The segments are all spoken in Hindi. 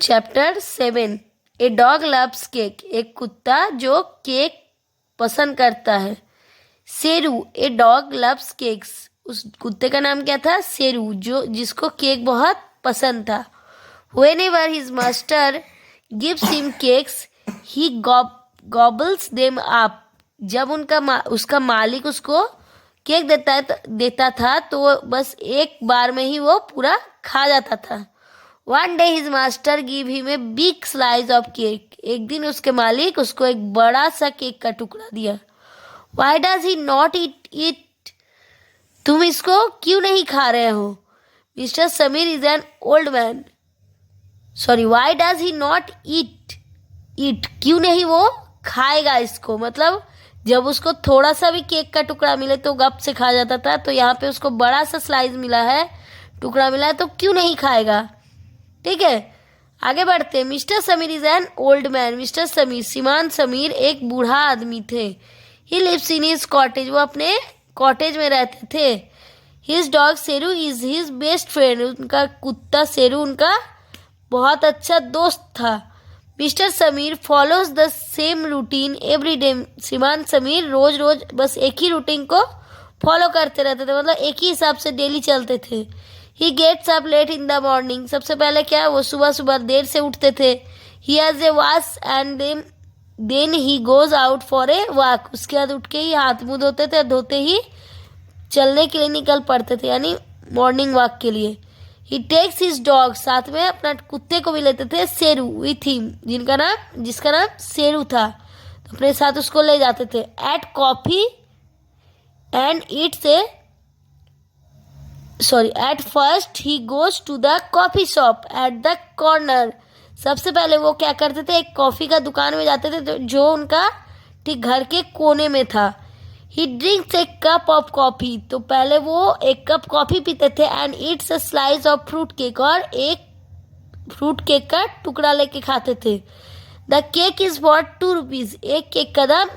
Chapter 7 a dog loves cake. एक कुत्ता जो केक पसंद करता है। Sheru a dog loves cakes. उस कुत्ते का नाम क्या था? सेरू, जो जिसको केक बहुत पसंद था। Whenever his master gives him cakes, he gobbles them up. जब उसका मालिक उसको केक देता था तो वो बस एक बार में ही वो पूरा खा जाता था। One day his master gave him a big slice of cake. एक दिन उसके मालिक उसको एक बड़ा सा केक का टुकड़ा दिया। Why does he not eat it? तुम इसको क्यों नहीं खा रहे हो? Mr. Samir is an old man. Sorry, why does he not eat it? क्यों नहीं वो खाएगा इसको? मतलब जब उसको थोड़ा सा भी केक का टुकड़ा मिले तो गप से खा जाता था, तो यहाँ पे उसको बड़ा सा स्लाइस मिला है, टुकड़ा मिला है, तो क्यों नहीं खाएगा? ठीक है, आगे बढ़ते। Mister Sameer is an old man. Mister Sameer, श्रीमान समीर एक बूढ़ा आदमी थे। He lives in his cottage. वो अपने कॉटेज में रहते थे। His dog Sheru is his best friend. उनका कुत्ता सेरू उनका बहुत अच्छा दोस्त था। Mister Sameer follows the same routine every day. श्रीमान समीर रोज रोज बस एक ही रूटीन को फॉलो करते रहते थे, मतलब एक ही हिसाब से डेली चलते थे। He gets up late in the morning. सबसे पहले क्या, वो सुबह सुबह देर से उठते थे। He has a wash and then he goes out for a walk. उसके बाद उठ के ही हाथ मुंह धोते थे, धोते ही चलने के लिए निकल पड़ते थे, यानी मॉर्निंग वॉक के लिए। ही टेक्स हिज डॉग, साथ में अपना कुत्ते को भी लेते थे, सेरू विथ हिम, जिसका नाम सेरू था, तो अपने साथ उसको ले जाते थे। At coffee and eats a at first he goes to the coffee shop at the corner. सबसे पहले वो क्या करते थे, एक कॉफी का दुकान में जाते थे जो उनका ठीक घर के कोने में था। ही drinks A cup of coffee, तो पहले वो एक कप कॉफी पीते थे। And Yeats a slice of fruit cake, और एक फ्रूट केक का टुकड़ा लेके खाते थे। The cake is for 2 rupees. एक केक का दाम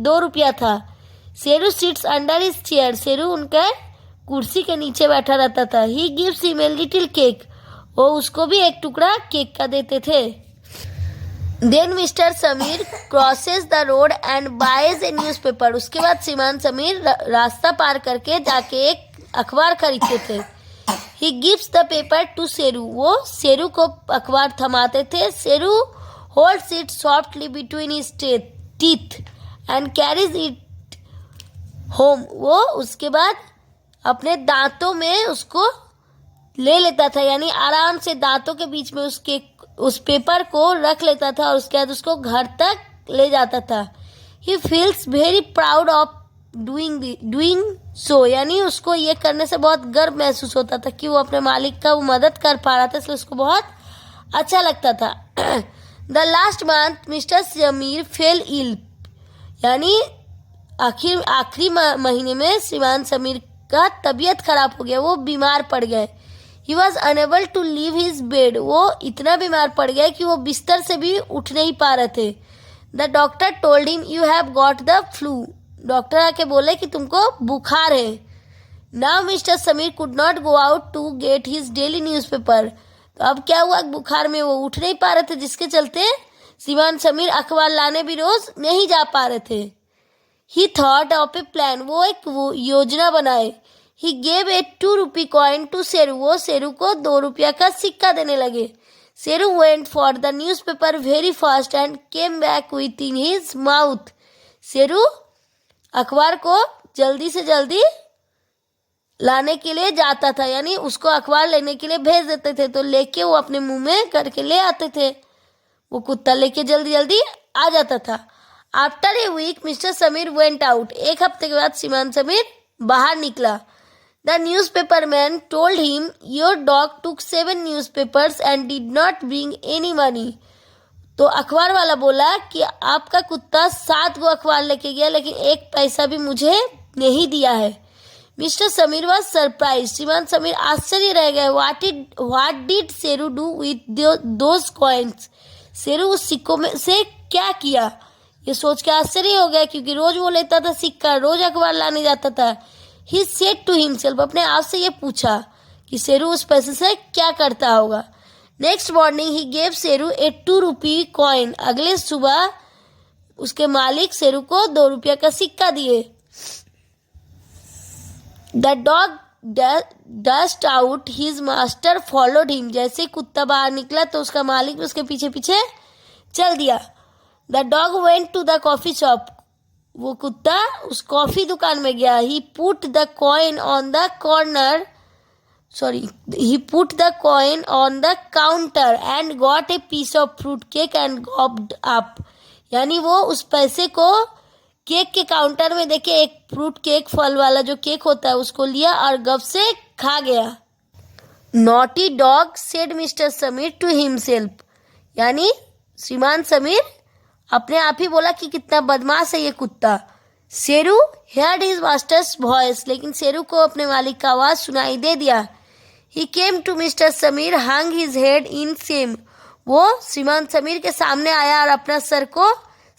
2 रुपया था। Sheru seats under his chair. Sheru उनका कुर्सी के नीचे बैठा रहता था। He gives him a little cake. वो उसको भी एक टुकड़ा केक का देते थे। Then mister Sameer crosses the road and buys a newspaper. उसके बाद श्रीमान समीर रास्ता पार करके जाके एक अखबार खरीदते थे। He gives the paper to Seru. वो सेरू को अखबार थमाते थे। Seru holds it softly between his teeth and carries it home. वो उसके बाद अपने दांतों में उसको ले लेता था, यानी आराम से दांतों के बीच में उस पेपर को रख लेता था और उसके बाद उसको घर तक ले जाता था। He feels very proud of doing so, यानी उसको ये करने से बहुत गर्व महसूस होता था कि वो अपने मालिक का वो मदद कर पा रहा था, इसलिए उसको बहुत अच्छा लगता था। The last month mister Sameer fell ill, यानी आखिरी महीने में श्रीमान समीर का तबीयत खराब हो गया, वो बीमार पड़ गए। He was unable to leave his bed. वो इतना बीमार पड़ गया कि वो बिस्तर से भी उठ नहीं पा रहे थे। The doctor told him you have got the flu. Doctor आके बोले कि तुमको बुखार है। Now mister Sameer could not go out to get his daily newspaper. तो अब क्या हुआ, बुखार में वो उठ नहीं पा रहे थे, जिसके चलते श्रीमान समीर अखबार लाने भी रोज नहीं जा पा रहे थे। He thought of a plan. वो एक योजना बनाए। He gave a 2 rupee coin to Seru. वो सेरू को 2 रुपया का सिक्का देने लगे। Seru went for the newspaper very fast and came back with in his mouth. Seru अखबार को जल्दी से जल्दी लाने के लिए जाता था, यानी उसको अखबार लेने के लिए भेज देते थे, तो लेके वो अपने मुंह में करके ले आते थे। वो कुत्ता लेके जल्दी जल्दी आ जाता था। After a week Mister Sameer went out. एक हफ्ते के बाद श्रीमान समीर बाहर निकला। The newspaper man told him your dog took 7 newspapers and did not bring any money. तो अखबार वाला बोला कि आपका कुत्ता 7 अखबार लेके गया, लेकिन 1 पैसा भी मुझे नहीं दिया है। Mister Sameer was surprise. श्रीमान समीर आश्चर्य रह गए। What did Seru do with those coins. Seru उस सिक्कों में से क्या किया, ये सोच के आश्चर्य हो गया, क्योंकि रोज वो लेता था सिक्का, रोज अखबार लाने जाता था। ही सेड टू हिमसेल्फ, अपने आप से ये पूछा कि सेरू उस पैसे से क्या करता होगा। Next morning he gave Sheru A 2 rupee coin. अगले सुबह उसके मालिक शेरू को 2 रुपया का सिक्का दिए। The dog dust out, his master followed him. जैसे कुत्ता बाहर निकला तो उसका मालिक भी उसके पीछे पीछे चल दिया। The dog went to the coffee shop. वो कुत्ता उस कॉफी दुकान में गया। He put the coin on the corner, he put the coin on the counter and got a piece of fruit cake and gobbled up। यानी वो उस पैसे को केक के काउंटर में देके एक फ्रूट केक, फल वाला जो केक होता है, उसको लिया और गप से खा गया। Naughty dog said mister Sameer to himself. यानी श्रीमान समीर अपने आप ही बोला कि कितना बदमाश है ये कुत्ता। Sheru heard his master's voice, लेकिन शेरू को अपने मालिक का आवाज सुनाई दे दिया। He came to Mr. Sameer, hung his head in shame। वो श्रीमान समीर के सामने आया और अपना सर को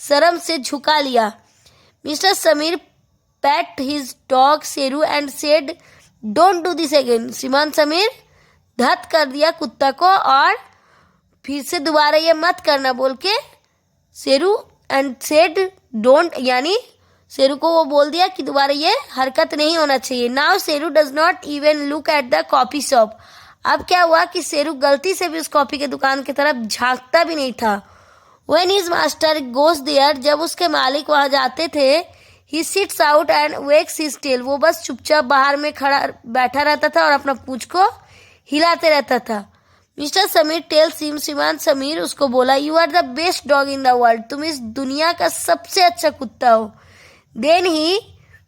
शर्म से झुका लिया। Mister Sameer pat his dog Sheru and said, "Don't do this again।" श्रीमान समीर धत कर दिया कुत्ता को और फिर से दोबारा ये मत करना बोल के शेरू एंड सेड डोंट, यानी शेरू को वो बोल दिया कि दोबारा ये हरकत नहीं होना चाहिए। Now Sheru does not even look at the coffee shop. अब क्या हुआ कि शेरू गलती से भी उस कॉफी के दुकान की तरफ झांकता भी नहीं था। When his master goes there, जब उसके मालिक वहां जाते थे, he sits out and wags his tail. वो बस चुपचाप बाहर में खड़ा बैठा रहता था और अपना पूंछ को हिलाते रहता था। मिस्टर समीर टेल्स हिम, श्रीमान समीर उसको बोला, you are the best dog in the world. तुम इस दुनिया का सबसे अच्छा कुत्ता हो। Then he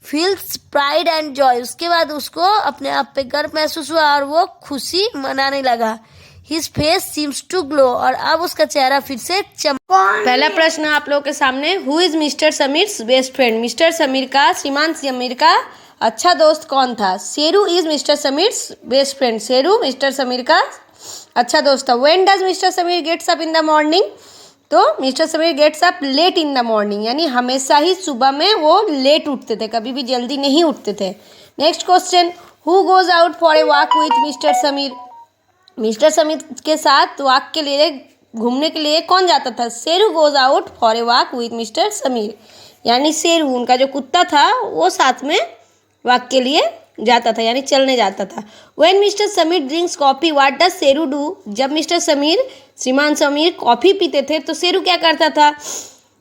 feels pride and joy. उसके बाद उसको अपने आप पे गर्व महसूस हुआ और वो खुशी मनाने लगा। His face seems to glow, और अब उसका चेहरा फिर से पहला प्रश्न आप लोगों के सामने, who is Mister Sameer best friend. Mister Sameer का, श्रीमान समीर का अच्छा दोस्त कौन था। Sheru is Mister Sameer best friend. Sheru Mister Sameer का अच्छा दोस्त था। When does Mister Sameer gets up in the morning, तो Mister Sameer gets up late in the morning, यानी हमेशा ही सुबह में वो लेट उठते थे, कभी भी जल्दी नहीं उठते थे। Next question, who goes out for a walk with mister Sameer. Mister Sameer के साथ वॉक के लिए, घूमने के लिए कौन जाता था। Sheru goes out for a walk with mister Sameer, यानी शेरू उनका जो कुत्ता था वो साथ में वॉक के लिए जाता था, यानी चलने जाता था। When mister Sameer drinks coffee what does Sheru do. जब मिस्टर समीर, श्रीमान समीर कॉफ़ी पीते थे तो शेरू क्या करता था।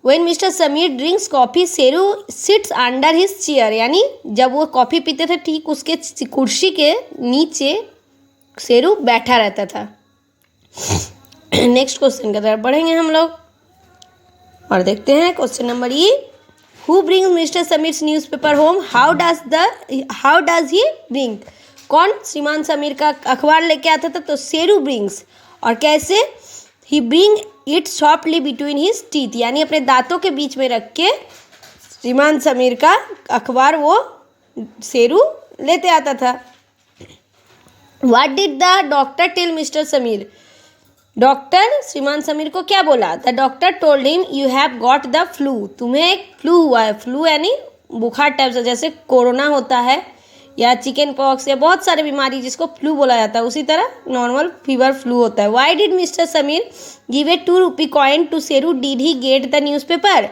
When mister Sameer drinks coffee Sheru sits under his chair, यानी जब वो कॉफ़ी पीते थे ठीक उसके कुर्सी के नीचे शेरू बैठा रहता था। नेक्स्ट क्वेश्चन की तरफ बढ़ेंगे हम लोग और देखते हैं question number E, who brings Mister Sameer's newspaper home, how does he bring. कौन श्रीमान समीर का अखबार लेके आता था, तो शेरू ब्रिंग्स। और कैसे, ही bring it softly between his teeth, यानी अपने दांतों के बीच में रख के श्रीमान समीर का अखबार वो शेरू लेते आता था। What did the doctor tell mister Sameer. Doctor श्रीमान समीर को क्या बोला। The doctor told him, you have got the flu, तुम्हें एक फ्लू हुआ है। फ्लू यानी बुखार टाइप से, जैसे कोरोना होता है या चिकन पॉक्स या बहुत सारी बीमारी जिसको फ्लू बोला जाता है, उसी तरह नॉर्मल फीवर फ्लू होता है। Why did mister Sameer give a 2 rupee coin to Sheru, did he get the newspaper.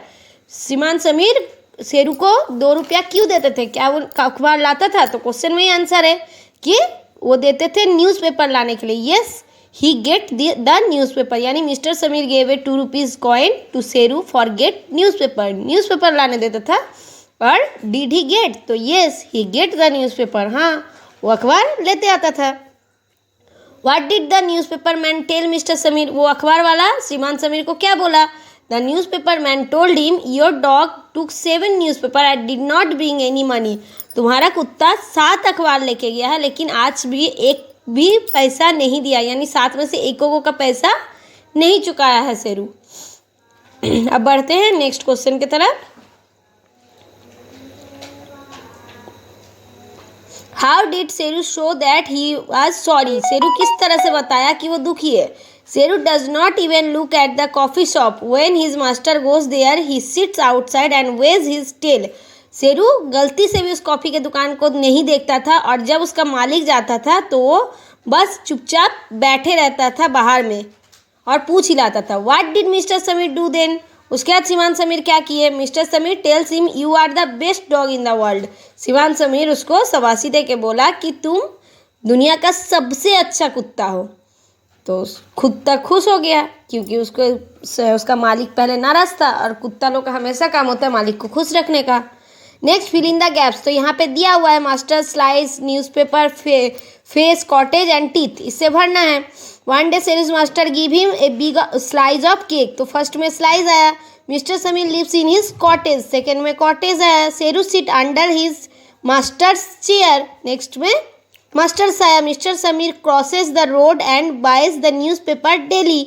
श्रीमान समीर शेरू को 2 रुपया क्यों देते थे, क्या वो अखबार लाता था। तो क्वेश्चन में ही आंसर है कि वो देते थे न्यूज़पेपर लाने के लिए। Yes, he get the newspaper, यानी Mister Sameer gave a 2 rupees coin to Sheru for get newspaper, newspaper लाने देता था। और डिड ही गेट, तो yes he get the newspaper, हाँ वो अखबार लेते आता था। What did the newspaper man tell mister Sameer, वो अखबार वाला श्रीमान समीर को क्या बोला। The newspaper man told him, your dog took 7 newspaper and did not bring any money. तुम्हारा कुत्ता 7 अखबार लेके गया है लेकिन आज भी एक भी पैसा नहीं दिया, यानी 7 में से एक का पैसा नहीं चुकाया है शेरू। अब बढ़ते हैं नेक्स्ट क्वेश्चन की तरफ। How did Sheru show that he was sorry, Sheru किस तरह से बताया कि वो दुखी है। Sheru does not even look at the coffee shop, when his master goes there he sits outside and wags his tail. Sheru गलती से भी उस कॉफ़ी के दुकान को नहीं देखता था और जब उसका मालिक जाता था तो वो बस चुपचाप बैठे रहता था बाहर में और पूछ हिलाता था। What did mister Sameer do then? उसके बाद शिवान समीर क्या किए? Mister Sameer tells him you are the best dog in the world. शिवान समीर उसको शाबाशी दे के बोला कि तुम दुनिया का सबसे अच्छा कुत्ता हो। तो कुत्ता खुश हो गया क्योंकि उसका मालिक पहले नाराज था और कुत्ता लोग का हमेशा काम होता है मालिक को खुश रखने का। Next fill in the gaps. तो यहाँ पे दिया हुआ है master slice newspaper face cottage and teeth, इससे भरना है। One day Seru's master give him a big slice of cake. तो फर्स्ट में स्लाइस आया। Mister Sameer lives in his cottage, second में कॉटेज आया। Seru sit under his master's chair, next में मास्टर्स आया। Mister Sameer crosses the road and buys the newspaper daily,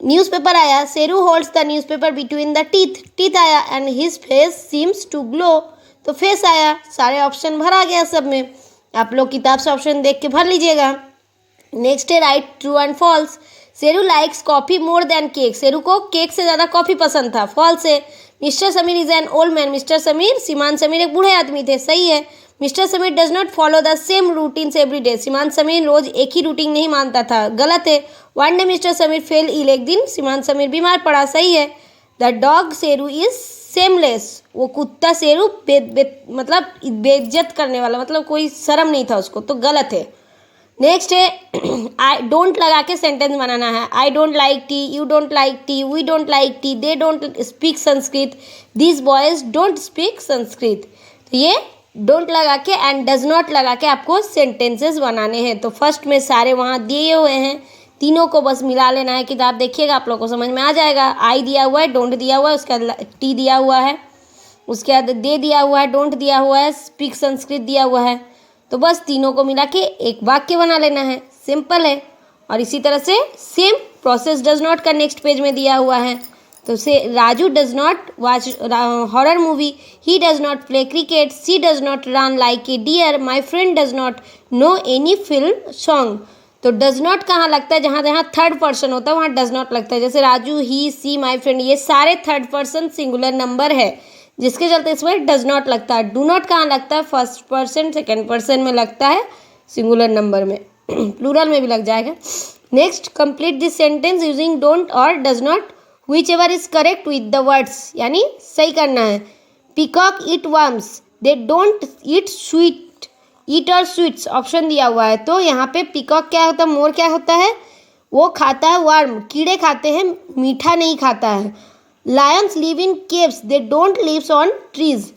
newspaper आया। Seru holds the newspaper between the teeth, teeth आया। And his face seems to glow, तो फेस आया। सारे ऑप्शन भरा गया सब में, आप लोग किताब से ऑप्शन देख के भर लीजिएगा। नेक्स्ट है write true and false. Seru likes coffee more than cake, Seru को केक से ज़्यादा कॉफ़ी पसंद था, फॉल्स है। Mister Sameer is an old man, Mister Sameer सीमान समीर एक बूढ़े आदमी थे, सही है। Mister Sameer does not follow the same routines every day, सीमान समीर रोज एक ही रूटीन नहीं मानता था, गलत है। One day mister Sameer fell ill, एक दिन सीमान समीर बीमार पड़ा, सही है। The dog Sheru is shameless, वो कुत्ता सेरू मतलब बेइज्जत करने वाला, मतलब कोई शर्म नहीं था उसको, तो गलत है। नेक्स्ट है आई डोंट लगा के सेंटेंस बनाना है। I don't like tea, you don't like tea, we don't like tea, they don't speak Sanskrit, these boys don't speak Sanskrit. तो ये डोंट लगा के एंड डज नॉट लगा के आपको सेंटेंसेस बनाने हैं। तो फर्स्ट में सारे वहाँ दिए हुए हैं, तीनों को बस मिला लेना है। किताब देखिएगा आप लोग को समझ में आ जाएगा। आई दिया हुआ है, डोंट दिया हुआ है, उसके बाद टी दिया हुआ है, उसके बाद दे दिया हुआ है, डोंट दिया हुआ है, स्पीक संस्कृत दिया हुआ है। तो बस तीनों को मिला के एक वाक्य बना लेना है, सिंपल है। और इसी तरह से सेम प्रोसेस डज नॉट का नेक्स्ट पेज में दिया हुआ है। तो से Raju does not watch horror movie, he does not play cricket, she does not run like a deer, my friend does not know any film song. तो डज नॉट कहाँ लगता है? जहाँ जहाँ थर्ड पर्सन होता है वहाँ डज नॉट लगता है। जैसे राजू, ही, सी, माई फ्रेंड, ये सारे थर्ड पर्सन सिंगुलर नंबर है, जिसके चलते इसमें डज नॉट लगता है। डू नॉट कहाँ लगता है? फर्स्ट पर्सन सेकेंड पर्सन में लगता है, सिंगुलर नंबर में प्लूरल में भी लग जाएगा। Next complete this sentence using don't और does not whichever is correct with the words, यानी सही करना है। Peacock eat worms, they don't eat sweet, eat और स्वीट्स ऑप्शन दिया हुआ है। तो यहाँ पे पीकॉक क्या होता है, मोर क्या होता है? वो खाता है वर्म, कीड़े खाते हैं, मीठा नहीं खाता है। Lions live in caves, they don't lives on trees,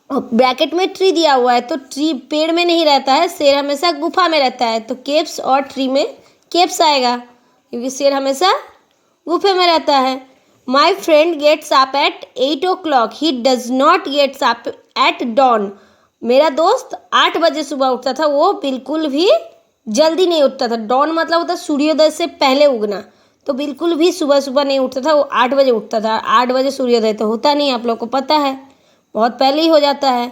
bracket में ट्री दिया हुआ है, तो ट्री पेड़ में नहीं रहता है, शेर हमेशा गुफा में रहता है। तो केव्स और ट्री में केव्स आएगा क्योंकि शेर हमेशा गुफे में रहता है। My friend gets up at 8 o'clock, he does not gets up at dawn, मेरा दोस्त 8 बजे सुबह उठता था, वो बिल्कुल भी जल्दी नहीं उठता था। डॉन मतलब होता है सूर्योदय से पहले उगना, तो बिल्कुल भी सुबह सुबह नहीं उठता था, वो 8 बजे उठता था। 8 बजे सूर्योदय तो होता नहीं, आप लोग को पता है, बहुत पहले ही हो जाता है।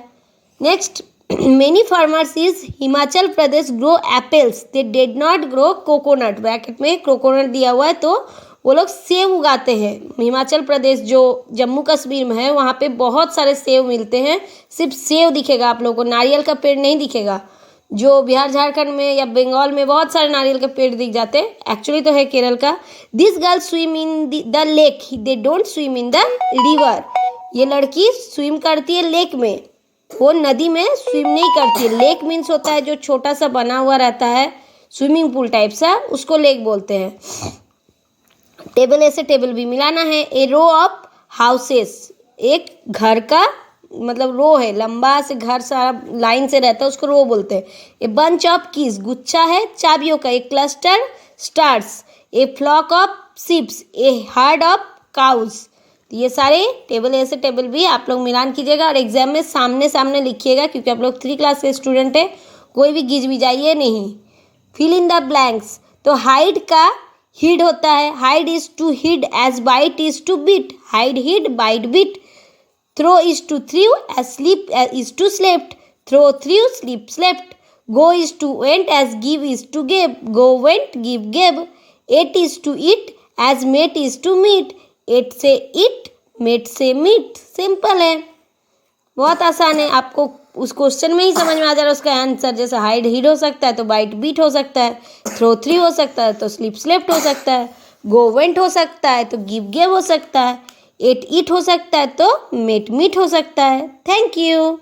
Next many farmers is Himachal Pradesh grow apples, they did not grow coconut, bracket में कोकोनट दिया हुआ है, तो वो लोग सेब उगाते हैं। हिमाचल प्रदेश जो जम्मू कश्मीर में है वहाँ पे बहुत सारे सेब मिलते हैं, सिर्फ सेब दिखेगा आप लोगों को, नारियल का पेड़ नहीं दिखेगा। जो बिहार झारखंड में या बंगाल में बहुत सारे नारियल के पेड़ दिख जाते हैं, एक्चुअली तो है केरल का। This girl swim in the lake, they don't swim in the river, ये लड़की स्विम करती है लेक में, वो नदी में स्विम नहीं करती है। लेक मीन्स होता है जो छोटा सा बना हुआ रहता है, स्विमिंग पूल टाइप सा, उसको लेक बोलते हैं। टेबल ऐसे टेबल भी मिलाना है। ए रो ऑफ हाउसेस, एक घर का मतलब रो है, लंबा से घर सारा लाइन से रहता है, उसको रो बोलते हैं। ए बंच ऑफ कीज, गुच्छा है चाबियों का। A cluster stars, a flock of ships, a herd of cows. ये सारे टेबल ऐसे टेबल भी आप लोग मिलान कीजिएगा और एग्जाम में सामने सामने लिखिएगा, क्योंकि आप लोग 3 क्लास के स्टूडेंट है, कोई भी गिज बिजाइए नहीं। फिल इन द ब्लैंक्स, तो हाइड का हिड होता है, hide is to hid as bite is to beat, hide hid bite beat. Throw is to threw as sleep is to slept, throw threw sleep slept. Go is to went as give is to gave, go went give gave. Ate is to eat as met is to meet, ate से ईट मेट से मीट। सिंपल है, बहुत आसान है, आपको उस क्वेश्चन में ही समझ में आ जा रहा है उसका आंसर। जैसे हाइड हिड हो सकता है तो बाइट बीट हो सकता है, थ्रो थ्री हो सकता है तो स्लिप स्लेप्ट हो सकता है, गो वेंट हो सकता है तो गिव गेव हो सकता है, एट ईट हो सकता है तो मेट मीट हो सकता है। Thank you.